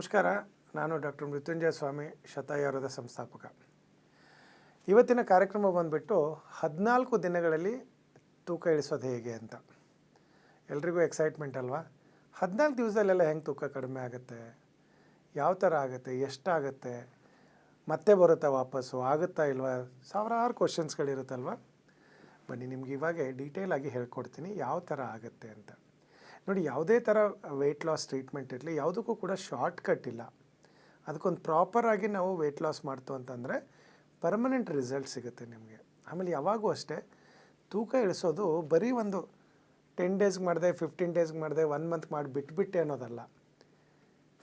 ನಮಸ್ಕಾರ. ನಾನು ಡಾಕ್ಟರ್ ಮೃತ್ಯುಂಜಯ ಸ್ವಾಮಿ, ಶತಾಯುರ್ವೇದ ಸಂಸ್ಥಾಪಕ. ಇವತ್ತಿನ ಕಾರ್ಯಕ್ರಮ ಬಂದುಬಿಟ್ಟು 14 ದಿನಗಳಲ್ಲಿ ತೂಕ ಇಳಿಸೋದು ಹೇಗೆ ಅಂತ. ಎಲ್ರಿಗೂ ಎಕ್ಸೈಟ್ಮೆಂಟ್ ಅಲ್ವಾ? 14 ದಿವಸದಲ್ಲೆಲ್ಲ ಹೆಂಗೆ ತೂಕ ಕಡಿಮೆ ಆಗುತ್ತೆ, ಯಾವ ಥರ ಆಗುತ್ತೆ, ಎಷ್ಟಾಗುತ್ತೆ, ಮತ್ತೆ ಬರುತ್ತಾ ವಾಪಸ್ಸು, ಆಗುತ್ತಾ ಇಲ್ವಾ, ಸಾವಿರಾರು ಕ್ವಶನ್ಸ್ಗಳಿರುತ್ತಲ್ವ. ಬನ್ನಿ ನಿಮ್ಗೆ ಇವಾಗೆ ಡೀಟೇಲಾಗಿ ಹೇಳ್ಕೊಡ್ತೀನಿ ಯಾವ ಥರ ಆಗುತ್ತೆ ಅಂತ. ನೋಡಿ, ಯಾವುದೇ ಥರ ವೆಯ್ಟ್ ಲಾಸ್ ಟ್ರೀಟ್ಮೆಂಟ್ ಇರಲಿ, ಯಾವುದಕ್ಕೂ ಕೂಡ ಶಾರ್ಟ್ಕಟ್ ಇಲ್ಲ. ಅದಕ್ಕೊಂದು ಪ್ರಾಪರಾಗಿ ನಾವು ವೆಯ್ಟ್ ಲಾಸ್ ಮಾಡ್ತು ಅಂತಂದರೆ ಪರ್ಮನೆಂಟ್ ರಿಸಲ್ಟ್ ಸಿಗುತ್ತೆ ನಿಮಗೆ. ಆಮೇಲೆ ಯಾವಾಗೂ ಅಷ್ಟೇ, ತೂಕ ಇಳಿಸೋದು ಬರೀ ಒಂದು 10 ಡೇಸ್ಗೆ ಮಾಡಿದೆ, 15 ಡೇಸ್ಗೆ ಮಾಡಿದೆ, 1 ಮಂತ್ ಮಾಡಿ ಬಿಟ್ಬಿಟ್ಟೆ ಅನ್ನೋದಲ್ಲ.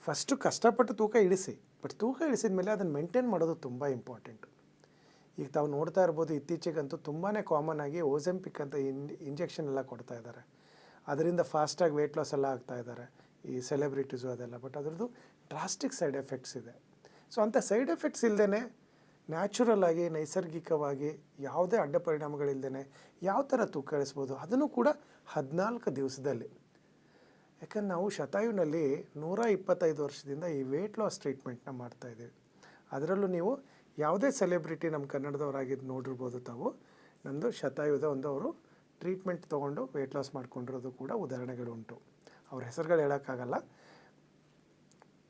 ಫಸ್ಟು ಕಷ್ಟಪಟ್ಟು ತೂಕ ಇಳಿಸಿ, ಬಟ್ ತೂಕ ಇಳಿಸಿದ ಮೇಲೆ ಅದನ್ನು ಮೇಂಟೈನ್ ಮಾಡೋದು ತುಂಬ ಇಂಪಾರ್ಟೆಂಟು. ಈಗ ತಾವು ನೋಡ್ತಾ ಇರ್ಬೋದು, ಇತ್ತೀಚೆಗಂತೂ ತುಂಬಾ ಕಾಮನ್ ಆಗಿ ಓಜೆಂಪಿಕ್ ಅಂತ ಇಂಜೆಕ್ಷನ್ ಎಲ್ಲ ಕೊಡ್ತಾ ಇದ್ದಾರೆ. ಅದರಿಂದ ಫಾಸ್ಟಾಗಿ ವೆಯ್ಟ್ ಲಾಸ್ ಎಲ್ಲ ಆಗ್ತಾಯಿದ್ದಾರೆ ಈ ಸೆಲೆಬ್ರಿಟೀಸು ಅದೆಲ್ಲ. ಬಟ್ ಅದರದ್ದು ಡ್ರಾಸ್ಟಿಕ್ ಸೈಡ್ ಎಫೆಕ್ಟ್ಸ್ ಇದೆ. ಸೊ ಅಂಥ ಸೈಡ್ ಎಫೆಕ್ಟ್ಸ್ ಇಲ್ಲದೇ ನ್ಯಾಚುರಲ್ ಆಗಿ, ನೈಸರ್ಗಿಕವಾಗಿ, ಯಾವುದೇ ಅಡ್ಡ ಪರಿಣಾಮಗಳಿಲ್ಲದೇ ಯಾವ ಥರ ತೂಕ ಇಳಿಸ್ಬೋದು, ಅದನ್ನು ಕೂಡ 14 ದಿವಸದಲ್ಲಿ. ಯಾಕಂದ್ರೆ ನಾವು ಶತಾಯುನಲ್ಲಿ 125 ವರ್ಷದಿಂದ ಈ ವೆಯ್ಟ್ ಲಾಸ್ ಟ್ರೀಟ್ಮೆಂಟ್ನ ಮಾಡ್ತಾಯಿದ್ದೀವಿ. ಅದರಲ್ಲೂ ನೀವು ಯಾವುದೇ ಸೆಲೆಬ್ರಿಟಿ ನಮ್ಮ ಕನ್ನಡದವರಾಗಿದ್ದು ನೋಡಿರ್ಬೋದು ತಾವು. ನಮ್ಮದು ಶತಾಯುದ ಅವರು ಟ್ರೀಟ್ಮೆಂಟ್ ತೊಗೊಂಡು ವೆಯ್ಟ್ ಲಾಸ್ ಮಾಡ್ಕೊಂಡಿರೋದು ಕೂಡ ಉದಾಹರಣೆಗಳು ಉಂಟು. ಅವ್ರ ಹೆಸರುಗಳು ಹೇಳೋಕ್ಕಾಗಲ್ಲ.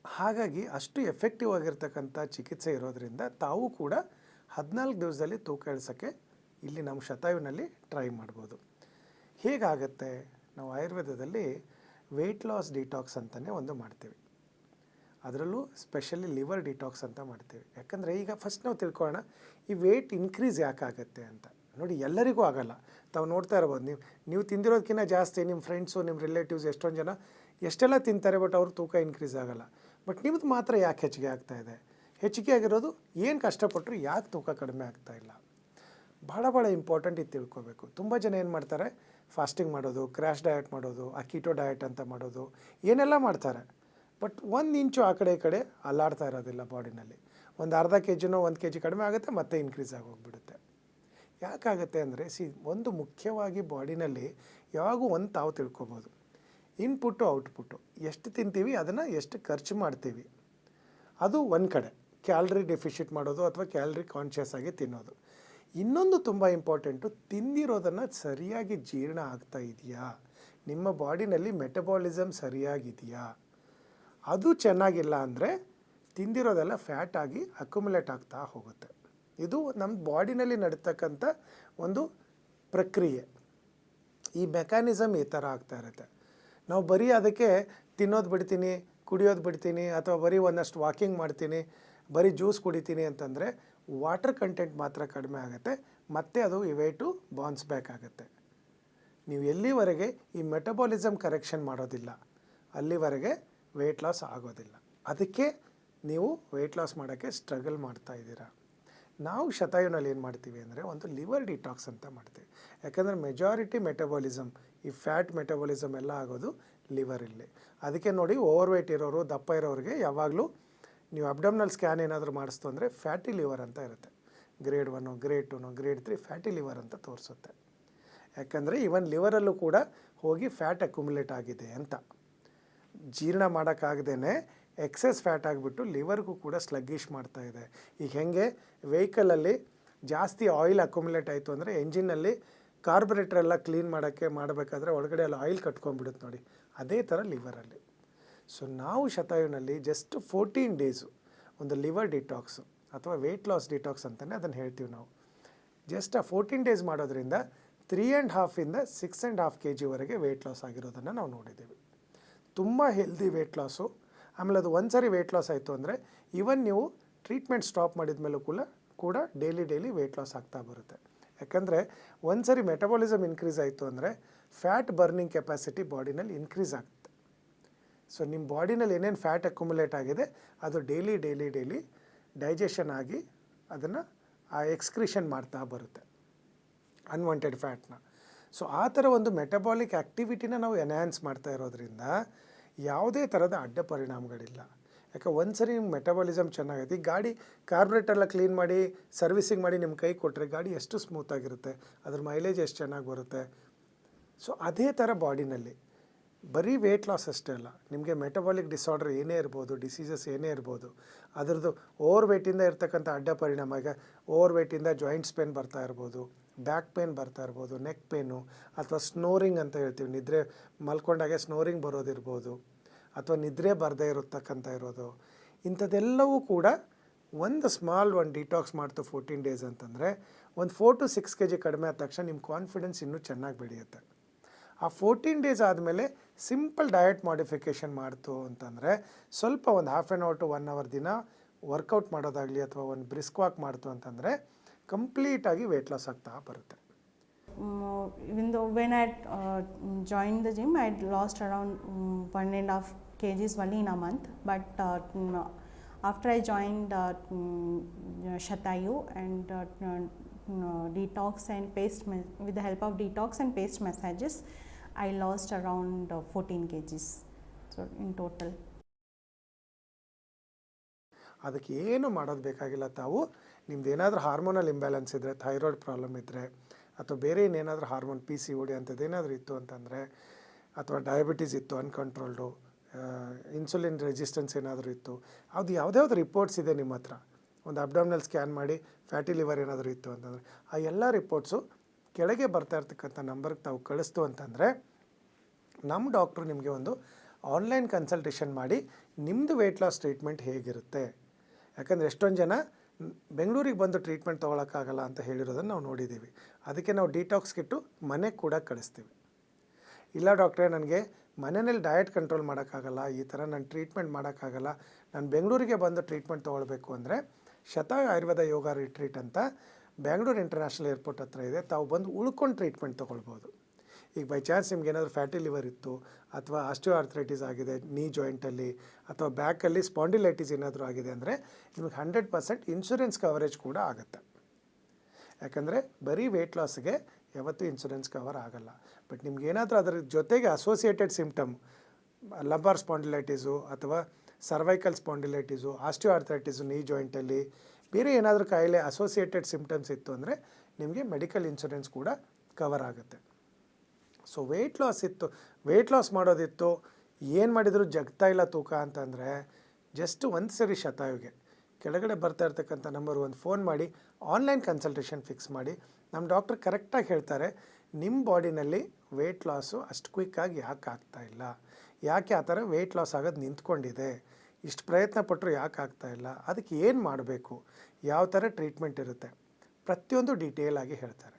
ಹಾಗಾಗಿ ಅಷ್ಟು ಎಫೆಕ್ಟಿವ್ ಆಗಿರ್ತಕ್ಕಂಥ ಚಿಕಿತ್ಸೆ ಇರೋದರಿಂದ ತಾವು ಕೂಡ 14 ದಿವಸದಲ್ಲಿ ತೂಕ ಇಳಿಸೋಕ್ಕೆ ಇಲ್ಲಿ ನಮ್ಮ ಶತಾಯುನಲ್ಲಿ ಟ್ರೈ ಮಾಡ್ಬೋದು. ಹೇಗಾಗತ್ತೆ? ನಾವು ಆಯುರ್ವೇದದಲ್ಲಿ ವೆಯ್ಟ್ ಲಾಸ್ ಡಿಟಾಕ್ಸ್ ಅಂತಲೇ ಒಂದು ಮಾಡ್ತೀವಿ. ಅದರಲ್ಲೂ ಸ್ಪೆಷಲಿ ಲಿವರ್ ಡಿಟಾಕ್ಸ್ ಅಂತ ಮಾಡ್ತೀವಿ. ಯಾಕಂದರೆ ಈಗ ಫಸ್ಟ್ ನಾವು ತಿಳ್ಕೊಳ್ಳೋಣ, ಈ ವೆಯ್ಟ್ ಇನ್ಕ್ರೀಸ್ ಯಾಕಾಗತ್ತೆ ಅಂತ. ನೋಡಿ, ಎಲ್ಲರಿಗೂ ಆಗೋಲ್ಲ. ತಾವು ನೋಡ್ತಾ ಇರ್ಬೋದು, ನೀವು ತಿಂದಿರೋದಕ್ಕಿಂತ ಜಾಸ್ತಿ ನಿಮ್ಮ ಫ್ರೆಂಡ್ಸು, ನಿಮ್ಮ ರಿಲೇಟಿವ್ಸ್ ಎಷ್ಟೊಂದು ಜನ ಎಷ್ಟೆಲ್ಲ ತಿಂತಾರೆ, ಬಟ್ ಅವ್ರ ತೂಕ ಇನ್ಕ್ರೀಸ್ ಆಗೋಲ್ಲ. ಬಟ್ ನಿಮ್ಮದು ಮಾತ್ರ ಯಾಕೆ ಹೆಚ್ಚಿಗೆ ಆಗ್ತಾಯಿದೆ? ಹೆಚ್ಚಿಗೆ ಆಗಿರೋದು ಏನು ಕಷ್ಟಪಟ್ಟರು ಯಾಕೆ ತೂಕ ಕಡಿಮೆ ಆಗ್ತಾಯಿಲ್ಲ? ಭಾಳ ಇಂಪಾರ್ಟೆಂಟ್ ಇದು ತಿಳ್ಕೊಬೇಕು. ತುಂಬ ಜನ ಏನು ಮಾಡ್ತಾರೆ, ಫಾಸ್ಟಿಂಗ್ ಮಾಡೋದು, ಕ್ರ್ಯಾಶ್ ಡಯಟ್ ಮಾಡೋದು, ಕೀಟೋ ಡಯಟ್ ಅಂತ ಮಾಡೋದು, ಏನೆಲ್ಲ ಮಾಡ್ತಾರೆ. ಬಟ್ 1 ಇಂಚು ಆ ಕಡೆ ಈ ಕಡೆ ಅಲ್ಲಾಡ್ತಾ ಇರೋದಿಲ್ಲ ಬಾಡಿನಲ್ಲಿ. ಒಂದು ಅರ್ಧ kg 1 kg ಕಡಿಮೆ ಆಗುತ್ತೆ, ಮತ್ತೆ ಇನ್ಕ್ರೀಸ್ ಆಗೋಗ್ಬಿಡುತ್ತೆ. ಯಾಕಾಗುತ್ತೆ ಅಂದರೆ, ಒಂದು ಮುಖ್ಯವಾಗಿ ಬಾಡಿನಲ್ಲಿ ಯಾವಾಗೂ ಒಂದು ತಾವು ತಿಳ್ಕೊಬೋದು, ಇನ್ಪುಟ್ಟು ಔಟ್ಪುಟ್ಟು. ಎಷ್ಟು ತಿಂತೀವಿ ಅದನ್ನು ಎಷ್ಟು ಖರ್ಚು ಮಾಡ್ತೀವಿ, ಅದು ಒಂದು ಕಡೆ ಕ್ಯಾಲ್ರಿ ಡೆಫಿಷಿಟ್ ಮಾಡೋದು ಅಥವಾ ಕ್ಯಾಲ್ರಿ ಕಾನ್ಷಿಯಸ್ ಆಗಿ ತಿನ್ನೋದು. ಇನ್ನೊಂದು ತುಂಬ ಇಂಪಾರ್ಟೆಂಟು, ತಿಂದಿರೋದನ್ನು ಸರಿಯಾಗಿ ಜೀರ್ಣ ಆಗ್ತಾ ಇದೆಯಾ, ನಿಮ್ಮ ಬಾಡಿನಲ್ಲಿ ಮೆಟಬಾಲಿಸಮ್ ಸರಿಯಾಗಿದೆಯಾ. ಅದು ಚೆನ್ನಾಗಿಲ್ಲ ಅಂದರೆ ತಿಂದಿರೋದೆಲ್ಲ ಫ್ಯಾಟ್ ಆಗಿ ಅಕ್ಯುಮುಲೇಟ್ ಆಗ್ತಾ ಹೋಗುತ್ತೆ. ಇದು ನಮ್ಮ ಬಾಡಿನಲ್ಲಿ ನಡೀತಕ್ಕಂಥ ಒಂದು ಪ್ರಕ್ರಿಯೆ. ಈ ಮೆಕ್ಯಾನಿಸಮ್ ಈ ಥರ ಆಗ್ತಾ ಇರುತ್ತೆ. ನಾವು ಬರೀ ಅದಕ್ಕೆ ತಿನ್ನೋದು ಬಿಡ್ತೀನಿ, ಕುಡಿಯೋದು ಬಿಡ್ತೀನಿ, ಅಥವಾ ಬರೀ ಒಂದಷ್ಟು ವಾಕಿಂಗ್ ಮಾಡ್ತೀನಿ, ಬರೀ ಜ್ಯೂಸ್ ಕುಡಿತೀನಿ ಅಂತಂದರೆ ವಾಟರ್ ಕಂಟೆಂಟ್ ಮಾತ್ರ ಕಡಿಮೆ ಆಗುತ್ತೆ, ಮತ್ತು ಅದು ಈ ವೆಯ್ಟು ಬೌನ್ಸ್ ಬ್ಯಾಕ್ ಆಗುತ್ತೆ. ನೀವು ಎಲ್ಲಿವರೆಗೆ ಈ ಮೆಟಬಾಲಿಸಮ್ ಕರೆಕ್ಷನ್ ಮಾಡೋದಿಲ್ಲ ಅಲ್ಲಿವರೆಗೆ ವೆಯ್ಟ್ ಲಾಸ್ ಆಗೋದಿಲ್ಲ. ಅದಕ್ಕೆ ನೀವು ವೆಯ್ಟ್ ಲಾಸ್ ಮಾಡೋಕ್ಕೆ ಸ್ಟ್ರಗಲ್ ಮಾಡ್ತಾ ಇದ್ದೀರಾ. ನಾವು ಶತಾಯುನಲ್ಲಿ ಏನು ಮಾಡ್ತೀವಿ ಅಂದರೆ ಒಂದು ಲಿವರ್ ಡಿಟಾಕ್ಸ್ ಅಂತ ಮಾಡ್ತೀವಿ. ಯಾಕಂದರೆ ಮೆಜಾರಿಟಿ ಮೆಟಬಾಲಿಸಮ್, ಈ ಫ್ಯಾಟ್ ಮೆಟಬಾಲಿಸಮ್ ಎಲ್ಲ ಆಗೋದು ಲಿವರಲ್ಲಿ. ಅದಕ್ಕೆ ನೋಡಿ, ಓವರ್ ವೆಯ್ಟ್ ಇರೋರು, ದಪ್ಪ ಇರೋರಿಗೆ ಯಾವಾಗಲೂ ನೀವು ಅಬ್ಡಮ್ನಲ್ ಸ್ಕ್ಯಾನ್ ಏನಾದರೂ ಮಾಡಿಸ್ತು ಅಂದರೆ ಫ್ಯಾಟಿ ಲಿವರ್ ಅಂತ ಇರುತ್ತೆ. Grade 1, grade 2, grade 3 fatty liver ಅಂತ ತೋರಿಸುತ್ತೆ. ಯಾಕಂದರೆ ಇವನ್ ಲಿವರಲ್ಲೂ ಕೂಡ ಹೋಗಿ ಫ್ಯಾಟ್ ಅಕ್ಯುಮುಲೇಟ್ ಆಗಿದೆ ಅಂತ. ಜೀರ್ಣ ಮಾಡೋಕ್ಕಾಗದೇ ಎಕ್ಸೆಸ್ ಫ್ಯಾಟ್ ಆಗಿಬಿಟ್ಟು ಲಿವರ್ಗೂ ಕೂಡ ಸ್ಲಗ್ಗಿಶ್ ಮಾಡ್ತಾಯಿದೆ. ಈಗ ಹೆಂಗೆ ವೆಹಿಕಲಲ್ಲಿ ಜಾಸ್ತಿ ಆಯಿಲ್ ಅಕ್ಯುಮುಲೇಟ್ ಆಯಿತು ಅಂದರೆ ಎಂಜಿನಲ್ಲಿ ಕಾರ್ಬೊರೇಟ್ರೆಲ್ಲ ಕ್ಲೀನ್ ಮಾಡಬೇಕಾದ್ರೆ ಒಳಗಡೆ ಎಲ್ಲ ಆಯಿಲ್ ಕಟ್ಕೊಂಡ್ಬಿಡುತ್ತೆ ನೋಡಿ, ಅದೇ ಥರ ಲಿವರಲ್ಲಿ. ಸೊ ನಾವು ಶತಾಯುನಲ್ಲಿ ಜಸ್ಟ್ 14 ಡೇಸು ಒಂದು ಲಿವರ್ ಡಿಟಾಕ್ಸು ಅಥವಾ ವೆಯ್ಟ್ ಲಾಸ್ ಡಿಟಾಕ್ಸ್ ಅಂತಲೇ ಅದನ್ನು ಹೇಳ್ತೀವಿ ನಾವು. ಜಸ್ಟ್ ಆ 14 ಡೇಸ್ ಮಾಡೋದ್ರಿಂದ 3.5 6.5 kg ವೆಯ್ಟ್ ಲಾಸ್ ಆಗಿರೋದನ್ನು ನಾವು ನೋಡಿದ್ದೀವಿ. ತುಂಬ ಹೆಲ್ದಿ ವೆಯ್ಟ್ ಲಾಸು. ಆಮೇಲೆ ಅದು ಒಂದು ಸರಿ ವೆಯ್ಟ್ ಲಾಸ್ ಆಯಿತು ಅಂದರೆ ಈವನ್ ನೀವು ಟ್ರೀಟ್ಮೆಂಟ್ ಸ್ಟಾಪ್ ಮಾಡಿದ ಮೇಲೂ ಕೂಡ ಡೈಲಿ ವೆಯ್ಟ್ ಲಾಸ್ ಆಗ್ತಾ ಬರುತ್ತೆ. ಯಾಕಂದರೆ ಒಂದು ಸರಿ ಮೆಟಬಾಲಿಸಮ್ ಇನ್ಕ್ರೀಸ್ ಆಯಿತು ಅಂದರೆ ಫ್ಯಾಟ್ ಬರ್ನಿಂಗ್ ಕೆಪಾಸಿಟಿ ಬಾಡಿನಲ್ಲಿ ಇನ್ಕ್ರೀಸ್ ಆಗುತ್ತೆ. ಸೊ ನಿಮ್ಮ ಬಾಡಿನಲ್ಲಿ ಏನೇನು ಫ್ಯಾಟ್ ಅಕ್ಯುಮುಲೇಟ್ ಆಗಿದೆ ಅದು ಡೈಲಿ ಡೈಜೆಷನ್ ಆಗಿ ಅದನ್ನು ಎಕ್ಸ್ಕ್ರೀಷನ್ ಮಾಡ್ತಾ ಬರುತ್ತೆ, ಅನ್ವಾಂಟೆಡ್ ಫ್ಯಾಟ್ನ. ಸೊ ಆ ಥರ ಒಂದು ಮೆಟಬಾಲಿಕ್ ಆ್ಯಕ್ಟಿವಿಟಿನ ನಾವು ಎನ್ಹ್ಯಾನ್ಸ್ ಮಾಡ್ತಾ ಇರೋದ್ರಿಂದ ಯಾವುದೇ ಥರದ ಅಡ್ಡ ಪರಿಣಾಮಗಳಿಲ್ಲ. ಯಾಕೆ ಒಂದು ಸರಿ ನಿಮ್ಮ ಮೆಟಬಾಲಿಸಮ್ ಚೆನ್ನಾಗೈತೆ, ಈ ಗಾಡಿ ಕಾರ್ಬೊರೇಟರೆಲ್ಲ ಕ್ಲೀನ್ ಮಾಡಿ ಸರ್ವಿಸಿಂಗ್ ಮಾಡಿ ನಿಮ್ಮ ಕೈ ಕೊಟ್ಟರೆ ಗಾಡಿ ಎಷ್ಟು ಸ್ಮೂತಾಗಿರುತ್ತೆ, ಅದ್ರ ಮೈಲೇಜ್ ಎಷ್ಟು ಚೆನ್ನಾಗಿ ಬರುತ್ತೆ. ಸೊ ಅದೇ ಥರ ಬಾಡಿನಲ್ಲಿ ಬರೀ ವೆಯ್ಟ್ ಲಾಸ್ ಅಷ್ಟೇ ಅಲ್ಲ, ನಿಮಗೆ ಮೆಟಬಾಲಿಕ್ ಡಿಸಾರ್ಡರ್ ಏನೇ ಇರ್ಬೋದು, ಡಿಸೀಸಸ್ ಏನೇ ಇರ್ಬೋದು, ಅದರದ್ದು ಓವರ್ ವೆಯ್ಟಿಂದ ಇರ್ತಕ್ಕಂಥ ಅಡ್ಡ ಪರಿಣಾಮ. ಈಗ ಓವರ್ ವೆಯ್ಟಿಂದ ಜಾಯಿಂಟ್ಸ್ ಪೇನ್ ಬರ್ತಾ ಇರ್ಬೋದು, ಬ್ಯಾಕ್ ಪೇನ್ ಬರ್ತಾ ಇರ್ಬೋದು, ನೆಕ್ ಪೇನು, ಅಥವಾ ಸ್ನೋರಿಂಗ್ ಅಂತ ಹೇಳ್ತೀವಿ, ನಿದ್ರೆ ಮಲ್ಕೊಂಡಾಗೆ ಸ್ನೋರಿಂಗ್ ಬರೋದಿರ್ಬೋದು, ಅಥವಾ ನಿದ್ರೆ ಬರದೇ ಇರೋದು, ಇಂಥದ್ದೆಲ್ಲವೂ ಕೂಡ ಒಂದು ಡಿಟಾಕ್ಸ್ ಮಾಡ್ತು 14 ಡೇಸ್ ಅಂತಂದರೆ ಒಂದು 4 to 6 kg ಕಡಿಮೆ ಆದ ತಕ್ಷಣ ನಿಮ್ಮ ಕಾನ್ಫಿಡೆನ್ಸ್ ಇನ್ನೂ ಚೆನ್ನಾಗಿ ಬೆಳೆಯುತ್ತೆ. ಆ 14 ಡೇಸ್ ಆದಮೇಲೆ ಸಿಂಪಲ್ ಡಯಟ್ ಮಾಡಿಫಿಕೇಷನ್ ಮಾಡ್ತು ಅಂತಂದರೆ ಸ್ವಲ್ಪ ಒಂದು half an hour to 1 hour ದಿನ ವರ್ಕೌಟ್ ಮಾಡೋದಾಗಲಿ ಅಥವಾ ಒಂದು ಬ್ರಿಸ್ಕ್ ವಾಕ್ ಮಾಡ್ತು ಅಂತಂದರೆ ಕಂಪ್ಲೀಟಾಗಿ ವೆಯ್ಟ್ ಲಾಸ್ ಆಗ್ತಾ ಬರುತ್ತೆ. Even though when I joined the gym, I had lost around 1.5 kgs only in a month. But after I joined Shatayu and detox and with the help of detox and paste massages, I lost around 14 kgs. So in total. ಅದಕ್ಕೆ ಏನು ಮಾಡೋದು ಬೇಕಾಗಿಲ್ಲ. ತಾವು ನಿಮ್ದು ಏನಾದರೂ hormonal imbalance ಇದ್ದರೆ, thyroid problem ಇದ್ದರೆ, ಅಥವಾ ಬೇರೆ ಇನ್ನೇನಾದರೂ ಹಾರ್ಮೋನ್ PCOD ಅಂಥದ್ದು ಏನಾದರೂ ಇತ್ತು ಅಂತಂದರೆ, ಅಥವಾ ಡಯಾಬಿಟೀಸ್ ಇತ್ತು ಅನ್ಕಂಟ್ರೋಲ್ಡು, ಇನ್ಸುಲಿನ್ ರೆಸಿಸ್ಟೆನ್ಸ್ ಏನಾದರೂ ಇತ್ತು, ಅದು ಯಾವುದ್ಯಾವ್ದು ರಿಪೋರ್ಟ್ಸ್ ಇದೆ ನಿಮ್ಮ ಹತ್ರ, ಒಂದು ಅಬ್ಡಾಮಿನಲ್ ಸ್ಕ್ಯಾನ್ ಮಾಡಿ ಫ್ಯಾಟಿ ಲಿವರ್ ಏನಾದರೂ ಇತ್ತು ಅಂತಂದರೆ ಆ ಎಲ್ಲ ರಿಪೋರ್ಟ್ಸು ಕೆಳಗೆ ಬರ್ತಾ ಇರ್ತಕ್ಕಂಥ ನಂಬರ್ಗೆ ತಾವು ಕಳಿಸ್ತು ಅಂತಂದರೆ ನಮ್ಮ ಡಾಕ್ಟ್ರು ನಿಮಗೆ ಒಂದು ಆನ್ಲೈನ್ ಕನ್ಸಲ್ಟೇಷನ್ ಮಾಡಿ ನಿಮ್ಮದು ವೆಯ್ಟ್ ಲಾಸ್ ಟ್ರೀಟ್ಮೆಂಟ್ ಹೇಗಿರುತ್ತೆ. ಯಾಕಂದರೆ ಎಷ್ಟೊಂದು ಜನ ಬೆಂಗಳೂರಿಗೆ ಬಂದು ಟ್ರೀಟ್ಮೆಂಟ್ ತೊಗೊಳಕ್ಕಾಗಲ್ಲ ಅಂತ ಹೇಳಿರೋದನ್ನು ನಾವು ನೋಡಿದ್ದೀವಿ. ಅದಕ್ಕೆ ನಾವು ಡಿಟಾಕ್ಸ್ ಕಿಟ್ಟು ಮನೆಗೆ ಕೂಡ ಕಳಿಸ್ತೀವಿ. ಇಲ್ಲ ಡಾಕ್ಟ್ರೇ, ನನಗೆ ಮನೆಯಲ್ಲಿ ಡಯಟ್ ಕಂಟ್ರೋಲ್ ಮಾಡೋಕ್ಕಾಗಲ್ಲ, ಈ ಥರ ನಾನು ಟ್ರೀಟ್ಮೆಂಟ್ ಮಾಡೋಕ್ಕಾಗಲ್ಲ, ನಾನು ಬೆಂಗಳೂರಿಗೆ ಬಂದು ಟ್ರೀಟ್ಮೆಂಟ್ ತೊಗೊಳ್ಬೇಕು ಅಂದರೆ ಶತಾಯು ಆಯುರ್ವೇದ ಯೋಗ ರಿಟ್ರೀಟ್ ಅಂತ ಬ್ಯಾಂಗ್ಳೂರು ಇಂಟರ್ನ್ಯಾಷನಲ್ ಏರ್ಪೋರ್ಟ್ ಹತ್ರ ಇದೆ. ತಾವು ಬಂದು ಉಳ್ಕೊಂಡು ಟ್ರೀಟ್ಮೆಂಟ್ ತೊಗೊಳ್ಬೋದು. ಈಗ ಬೈ ಚಾನ್ಸ್ ನಿಮ್ಗೆ ಏನಾದರೂ ಫ್ಯಾಟಿ ಲಿವರ್ ಇತ್ತು, ಅಥವಾ ಆಸ್ಟಿಯೋಆರ್ಥ್ರೈಟಿಸ್ ಆಗಿದೆ ನೀ ಜಾಯಿಂಟಲ್ಲಿ, ಅಥವಾ ಬ್ಯಾಕಲ್ಲಿ ಸ್ಪಾಂಡಿಲೈಟಿಸ್ ಏನಾದರೂ ಆಗಿದೆ ಅಂದರೆ ನಿಮಗೆ 100% ಇನ್ಶೂರೆನ್ಸ್ ಕವರೇಜ್ ಕೂಡ ಆಗುತ್ತೆ. ಯಾಕಂದರೆ ಬರೀ ವೆಯ್ಟ್ ಲಾಸ್ಗೆ ಯಾವತ್ತೂ ಇನ್ಶೂರೆನ್ಸ್ ಕವರ್ ಆಗೋಲ್ಲ. ಬಟ್ ನಿಮ್ಗೆ ಏನಾದರೂ ಅದರ ಜೊತೆಗೆ ಅಸೋಸಿಯೇಟೆಡ್ ಸಿಂಪ್ಟಮ್, ಲಂಬಾರ್ ಸ್ಪಾಂಡಿಲೈಟಿಸು ಅಥವಾ ಸರ್ವೈಕಲ್ ಸ್ಪಾಂಡಿಲೈಟಿಸು, ಆಸ್ಟಿಯೋಆರ್ಥ್ರೈಟಿಸು ನೀ ಜಾಯಿಂಟಲ್ಲಿ, ಬೇರೆ ಏನಾದರೂ ಕಾಯಿಲೆ ಅಸೋಸಿಯೇಟೆಡ್ ಸಿಂಪ್ಟಮ್ಸ್ ಇತ್ತು ಅಂದರೆ ನಿಮಗೆ ಮೆಡಿಕಲ್ ಇನ್ಶೂರೆನ್ಸ್ ಕೂಡ ಕವರ್ ಆಗುತ್ತೆ. ಸೊ ವೆಯ್ಟ್ ಲಾಸ್ ಮಾಡೋದಿತ್ತು, ಏನು ಮಾಡಿದರೂ ಜಗ್ತಾ ಇಲ್ಲ ತೂಕ ಅಂತಂದರೆ ಜಸ್ಟ್ ಒಂದು ಸರಿ ಶತಾಯುಗೆ ಕೆಳಗಡೆ ಬರ್ತಾ ಇರ್ತಕ್ಕಂಥ ನಂಬರ್ ಒಂದು ಫೋನ್ ಮಾಡಿ ಆನ್ಲೈನ್ ಕನ್ಸಲ್ಟೇಷನ್ ಫಿಕ್ಸ್ ಮಾಡಿ. ನಮ್ಮ ಡಾಕ್ಟ್ರ್ ಕರೆಕ್ಟಾಗಿ ಹೇಳ್ತಾರೆ ನಿಮ್ಮ ಬಾಡಿನಲ್ಲಿ ವೆಯ್ಟ್ ಲಾಸು ಅಷ್ಟು ಕ್ವಿಕ್ಕಾಗಿ ಯಾಕೆ ಆಗ್ತಾಯಿಲ್ಲ, ಯಾಕೆ ಆ ಥರ ವೆಯ್ಟ್ ಲಾಸ್ ಆಗೋದು ನಿಂತ್ಕೊಂಡಿದೆ, ಇಷ್ಟು ಪ್ರಯತ್ನ ಪಟ್ಟರು ಯಾಕೆ ಆಗ್ತಾಯಿಲ್ಲ, ಅದಕ್ಕೆ ಏನು ಮಾಡಬೇಕು, ಯಾವ ಥರ ಟ್ರೀಟ್ಮೆಂಟ್ ಇರುತ್ತೆ, ಪ್ರತಿಯೊಂದು ಡೀಟೇಲಾಗಿ ಹೇಳ್ತಾರೆ.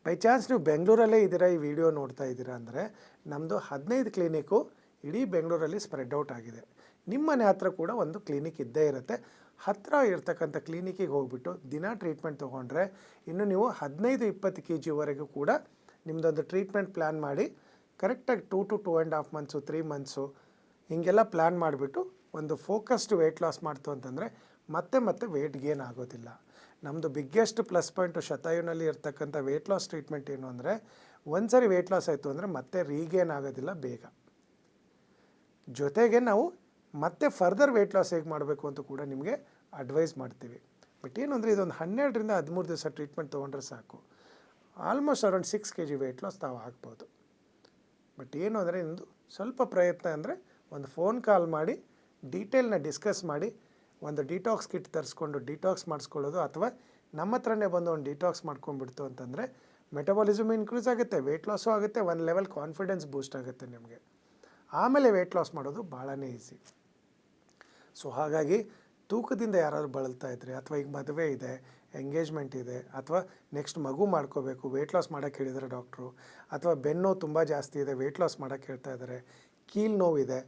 ಬೈ ಚಾನ್ಸ್ ನೀವು ಬೆಂಗಳೂರಲ್ಲೇ ಇದ್ದೀರಾ, ಈ ವಿಡಿಯೋ ನೋಡ್ತಾ ಇದ್ದೀರಾ ಅಂದರೆ ನಮ್ಮದು 15 ಕ್ಲಿನಿಕ್ಕು ಇಡೀ ಬೆಂಗಳೂರಲ್ಲಿ ಸ್ಪ್ರೆಡ್ ಔಟ್ ಆಗಿದೆ. ನಿಮ್ಮ ಮನೆ ಹತ್ರ ಕೂಡ ಒಂದು ಕ್ಲಿನಿಕ್ ಇದ್ದೇ ಇರುತ್ತೆ. ಹತ್ತಿರ ಇರ್ತಕ್ಕಂಥ ಕ್ಲಿನಿಕ್ಕಿಗೆ ಹೋಗ್ಬಿಟ್ಟು ದಿನ ಟ್ರೀಟ್ಮೆಂಟ್ ತೊಗೊಂಡ್ರೆ ಇನ್ನು ನೀವು 15-20 kgವರೆಗೂ ಕೂಡ ನಿಮ್ಮದೊಂದು ಟ್ರೀಟ್ಮೆಂಟ್ ಪ್ಲ್ಯಾನ್ ಮಾಡಿ ಕರೆಕ್ಟಾಗಿ 2 to 2.5 months 3 months ಹೀಗೆಲ್ಲ ಪ್ಲ್ಯಾನ್ ಮಾಡಿಬಿಟ್ಟು ಒಂದು ಫೋಕಸ್ಡ್ ವೆಯ್ಟ್ ಲಾಸ್ ಮಾಡ್ತು ಅಂತಂದರೆ ಮತ್ತೆ ವೆಯ್ಟ್ ಗೇನ್ ಆಗೋದಿಲ್ಲ. ನಮ್ಮದು ಬಿಗ್ಗೆಸ್ಟ್ ಪ್ಲಸ್ ಪಾಯಿಂಟು ಶತಾಯುನಲ್ಲಿ ಇರ್ತಕ್ಕಂಥ ವೆಯ್ಟ್ ಲಾಸ್ ಟ್ರೀಟ್ಮೆಂಟ್ ಏನು ಅಂದರೆ ಒಂದು ಸರಿ ವೆಯ್ಟ್ ಲಾಸ್ ಆಯಿತು ಅಂದರೆ ಮತ್ತೆ ರೀಗೇನ್ ಆಗೋದಿಲ್ಲ ಬೇಗ. ಜೊತೆಗೆ ನಾವು ಮತ್ತೆ ಫರ್ದರ್ ವೆಯ್ಟ್ ಲಾಸ್ ಹೇಗೆ ಮಾಡಬೇಕು ಅಂತ ಕೂಡ ನಿಮಗೆ ಅಡ್ವೈಸ್ ಮಾಡ್ತೀವಿ. ಬಟ್ ಏನು ಅಂದರೆ ಇದೊಂದು 12-13 ದಿವಸ ಟ್ರೀಟ್ಮೆಂಟ್ ತೊಗೊಂಡ್ರೆ ಸಾಕು, almost around 6 kg weight loss ತಾವು ಆಗ್ಬೋದು. ಬಟ್ ಏನು ಅಂದರೆ ನಿಮ್ಮದು ಸ್ವಲ್ಪ ಪ್ರಯತ್ನ ಅಂದರೆ ಒಂದು ಫೋನ್ ಕಾಲ್ ಮಾಡಿ ಡೀಟೇಲ್ನ ಡಿಸ್ಕಸ್ ಮಾಡಿ ಒಂದು ಡಿಟಾಕ್ಸ್ ಕಿಟ್ ತರಿಸ್ಕೊಂಡು ಡಿಟಾಕ್ಸ್ ಮಾಡಿಸ್ಕೊಳ್ಳೋದು, ಅಥವಾ ನಮ್ಮ ಹತ್ರನೇ ಬಂದು ಒಂದು ಡಿಟಾಕ್ಸ್ ಮಾಡ್ಕೊಂಡ್ಬಿಡ್ತು ಅಂತಂದರೆ ಮೆಟಬಾಲಿಸಮ್ ಇನ್ಕ್ರೀಸ್ ಆಗುತ್ತೆ, ವೆಯ್ಟ್ ಲಾಸು ಆಗುತ್ತೆ, ಒಂದು ಲೆವೆಲ್ ಕಾನ್ಫಿಡೆನ್ಸ್ ಬೂಸ್ಟ್ ಆಗುತ್ತೆ ನಿಮಗೆ. ಆಮೇಲೆ ವೆಯ್ಟ್ ಲಾಸ್ ಮಾಡೋದು ಭಾಳನೇ ಈಸಿ. ಸೊ ಹಾಗಾಗಿ ತೂಕದಿಂದ ಯಾರಾದರೂ ಬಳಲ್ತಾ ಇದ್ದರೆ, ಅಥವಾ ಈಗ ಮದುವೆ ಇದೆ, ಎಂಗೇಜ್ಮೆಂಟ್ ಇದೆ, ಅಥವಾ ನೆಕ್ಸ್ಟ್ ಮಗು ಮಾಡ್ಕೋಬೇಕು, ವೆಯ್ಟ್ ಲಾಸ್ ಮಾಡೋಕ್ಕೆ ಹೇಳಿದ್ದಾರೆ ಡಾಕ್ಟ್ರು, ಅಥವಾ ಬೆನ್ನು ತುಂಬ ಜಾಸ್ತಿ ಇದೆ ವೆಯ್ಟ್ ಲಾಸ್ ಮಾಡೋಕ್ಕೆ ಹೇಳ್ತಾ ಇದ್ದಾರೆ, ಕೀಲು ನೋವಿದೆ,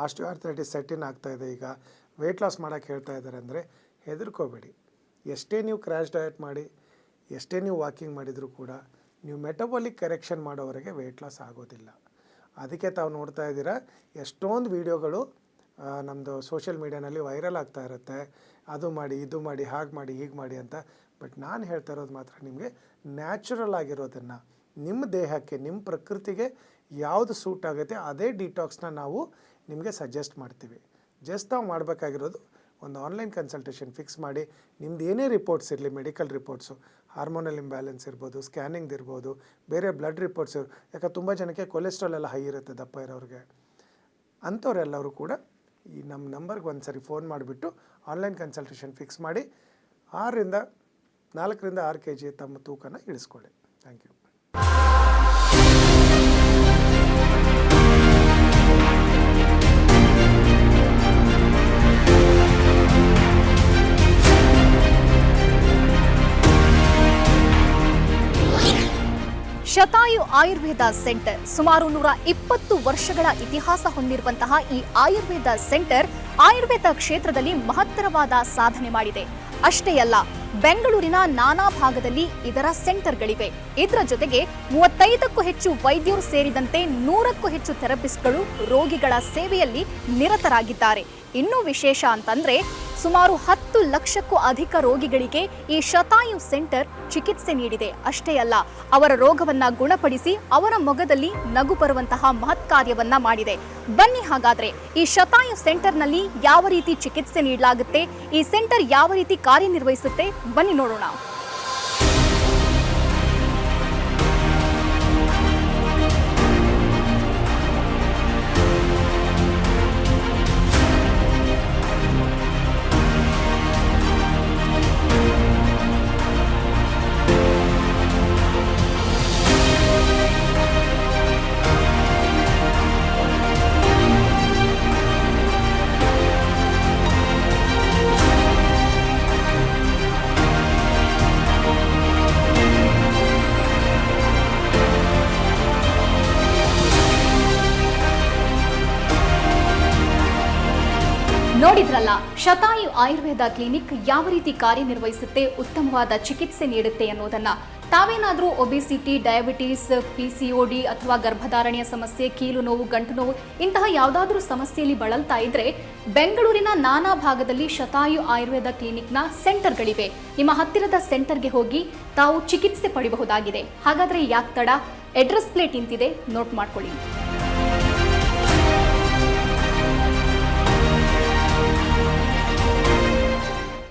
ಆಸ್ಟಿಯೋಆರ್ಥ್ರೈಟಿಸ್ ಸೆಟ್ಟಿನ್ ಆಗ್ತಾಯಿದೆ, ಈಗ ವೆಯ್ಟ್ ಲಾಸ್ ಮಾಡೋಕ್ಕೆ ಹೇಳ್ತಾ ಇದ್ದಾರೆ ಅಂದರೆ ಹೆದರ್ಕೋಬೇಡಿ. ಎಷ್ಟೇ ನೀವು ಕ್ರ್ಯಾಶ್ ಡಯಟ್ ಮಾಡಿ, ಎಷ್ಟೇ ನೀವು ವಾಕಿಂಗ್ ಮಾಡಿದರೂ ಕೂಡ ನೀವು ಮೆಟಬಾಲಿಕ್ ಕರೆಕ್ಷನ್ ಮಾಡೋವರೆಗೆ ವೆಯ್ಟ್ ಲಾಸ್ ಆಗೋದಿಲ್ಲ. ಅದಕ್ಕೆ ತಾವು ನೋಡ್ತಾ ಇದ್ದೀರಾ ಎಷ್ಟೊಂದು ವೀಡಿಯೋಗಳು ನಮ್ಮದು ಸೋಷಿಯಲ್ ಮೀಡಿಯಾನಲ್ಲಿ ವೈರಲ್ ಆಗ್ತಾ ಇರುತ್ತೆ, ಅದು ಮಾಡಿ ಇದು ಮಾಡಿ ಹಾಗೆ ಮಾಡಿ ಹೀಗೆ ಮಾಡಿ ಅಂತ. ಬಟ್ ನಾನು ಹೇಳ್ತಾ ಇರೋದು ಮಾತ್ರ ನಿಮಗೆ ನ್ಯಾಚುರಲ್ ಆಗಿರೋದನ್ನು, ನಿಮ್ಮ ದೇಹಕ್ಕೆ ನಿಮ್ಮ ಪ್ರಕೃತಿಗೆ ಯಾವುದು ಸೂಟ್ ಆಗುತ್ತೆ ಅದೇ ಡಿಟಾಕ್ಸ್ನ ನಾವು ನಿಮಗೆ ಸಜೆಸ್ಟ್ ಮಾಡ್ತೀವಿ. ಜಸ್ಟ್ ನಾವು ಮಾಡಬೇಕಾಗಿರೋದು ಒಂದು ಆನ್ಲೈನ್ ಕನ್ಸಲ್ಟೇಷನ್ ಫಿಕ್ಸ್ ಮಾಡಿ ನಿಮ್ದು ಏನೇ ರಿಪೋರ್ಟ್ಸ್ ಇರಲಿ, ಮೆಡಿಕಲ್ ರಿಪೋರ್ಟ್ಸು ಹಾರ್ಮೋನಲ್ ಇಂಬ್ಯಾಲೆನ್ಸ್ ಇರ್ಬೋದು, ಸ್ಕ್ಯಾನಿಂಗ್ ಇರ್ಬೋದು, ಬೇರೆ ಬ್ಲಡ್ ರಿಪೋರ್ಟ್ಸ್ ಯಾಕೆ ತುಂಬ ಜನಕ್ಕೆ ಕೊಲೆಸ್ಟ್ರಾಲ್ ಎಲ್ಲ ಹೈ ಇರುತ್ತೆ ದಪ್ಪ ಇರೋರಿಗೆ. ಅಂಥವ್ರೆಲ್ಲರೂ ಕೂಡ ಈ ನಮ್ಮ ನಂಬರ್ಗೆ ಒಂದು ಸರಿ ಫೋನ್ ಮಾಡಿಬಿಟ್ಟು ಆನ್ಲೈನ್ ಕನ್ಸಲ್ಟೇಷನ್ ಫಿಕ್ಸ್ ಮಾಡಿ 4 ರಿಂದ 6 kg ತಮ್ಮ ತೂಕನ ಇಳಿಸ್ಕೊಳ್ಳಿ. Thank you. Shatayu Ayurveda centre ಸುಮಾರು 120 ವರ್ಷಗಳ ಇತಿಹಾಸ ಹೊಂದಿರುವಂತಹ ಈ ಆಯುರ್ವೇದ ಸೆಂಟರ್ ಆಯುರ್ವೇದ ಕ್ಷೇತ್ರದಲ್ಲಿ ಮಹತ್ತರವಾದ ಸಾಧನೆ ಮಾಡಿದೆ. ಅಷ್ಟೇ ಅಲ್ಲ, ಬೆಂಗಳೂರಿನ ನಾನಾ ಭಾಗದಲ್ಲಿ ಇದರ ಸೆಂಟರ್ಗಳಿವೆ. ಇದರ ಜೊತೆಗೆ 35ಕ್ಕೂ ಹೆಚ್ಚು ವೈದ್ಯರು ಸೇರಿದಂತೆ 100ಕ್ಕೂ ಹೆಚ್ಚು ಥೆರಪಿಸ್ಟ್ಗಳು ರೋಗಿಗಳ ಸೇವೆಯಲ್ಲಿ ನಿರತರಾಗಿದ್ದಾರೆ. ಇನ್ನೂ ವಿಶೇಷ ಅಂತಂದ್ರೆ ಸುಮಾರು 10 ಲಕ್ಷಕ್ಕೂ ಅಧಿಕ ರೋಗಿಗಳಿಗೆ ಈ ಶತಾಯು ಸೆಂಟರ್ ಚಿಕಿತ್ಸೆ ನೀಡಿದೆ. ಅಷ್ಟೇ ಅಲ್ಲ, ಅವರ ರೋಗವನ್ನ ಗುಣಪಡಿಸಿ ಅವರ ಮೊಗದಲ್ಲಿ ನಗು ಬರುವಂತಹ ಮಹತ್ ಕಾರ್ಯವನ್ನ ಮಾಡಿದೆ. ಬನ್ನಿ ಹಾಗಾದ್ರೆ ಈ ಶತಾಯು ಸೆಂಟರ್ನಲ್ಲಿ ಯಾವ ರೀತಿ ಚಿಕಿತ್ಸೆ ನೀಡಲಾಗುತ್ತೆ, ಈ ಸೆಂಟರ್ ಯಾವ ರೀತಿ ಕಾರ್ಯನಿರ್ವಹಿಸುತ್ತೆ, ಬನ್ನಿ ನೋಡೋಣ. ನೋಡಿದ್ರಲ್ಲ, ಶತಾಯು ಆಯುರ್ವೇದ ಕ್ಲಿನಿಕ್ ಯಾವ ರೀತಿ ಕಾರ್ಯನಿರ್ವಹಿಸುತ್ತೆ, ಉತ್ತಮವಾದ ಚಿಕಿತ್ಸೆ ನೀಡುತ್ತೆ ಅನ್ನೋದನ್ನ. ತಾವೇನಾದ್ರೂ ಒಬೆಸಿಟಿ, ಡಯಾಬಿಟಿಸ್, PCOD ಅಥವಾ ಗರ್ಭಧಾರಣೆಯ ಸಮಸ್ಯೆ, ಕೀಲು ನೋವು, ಗಂಟು ನೋವು ಇಂತಹ ಯಾವುದಾದ್ರೂ ಸಮಸ್ಯೆಯಲ್ಲಿ ಬಳಲ್ತಾ ಇದ್ರೆ ಬೆಂಗಳೂರಿನ ನಾನಾ ಭಾಗದಲ್ಲಿ ಶತಾಯು ಆಯುರ್ವೇದ ಕ್ಲಿನಿಕ್ನ ಸೆಂಟರ್ಗಳಿವೆ. ನಿಮ್ಮ ಹತ್ತಿರದ ಸೆಂಟರ್ಗೆ ಹೋಗಿ ತಾವು ಚಿಕಿತ್ಸೆ ಪಡೆಯಬಹುದಾಗಿದೆ. ಹಾಗಾದ್ರೆ ಯಾಕೆ ತಡ? ಅಡ್ರೆಸ್ ಪ್ಲೇಟ್ ಇಂತಿದೆ, ನೋಟ್ ಮಾಡ್ಕೊಳ್ಳಿ.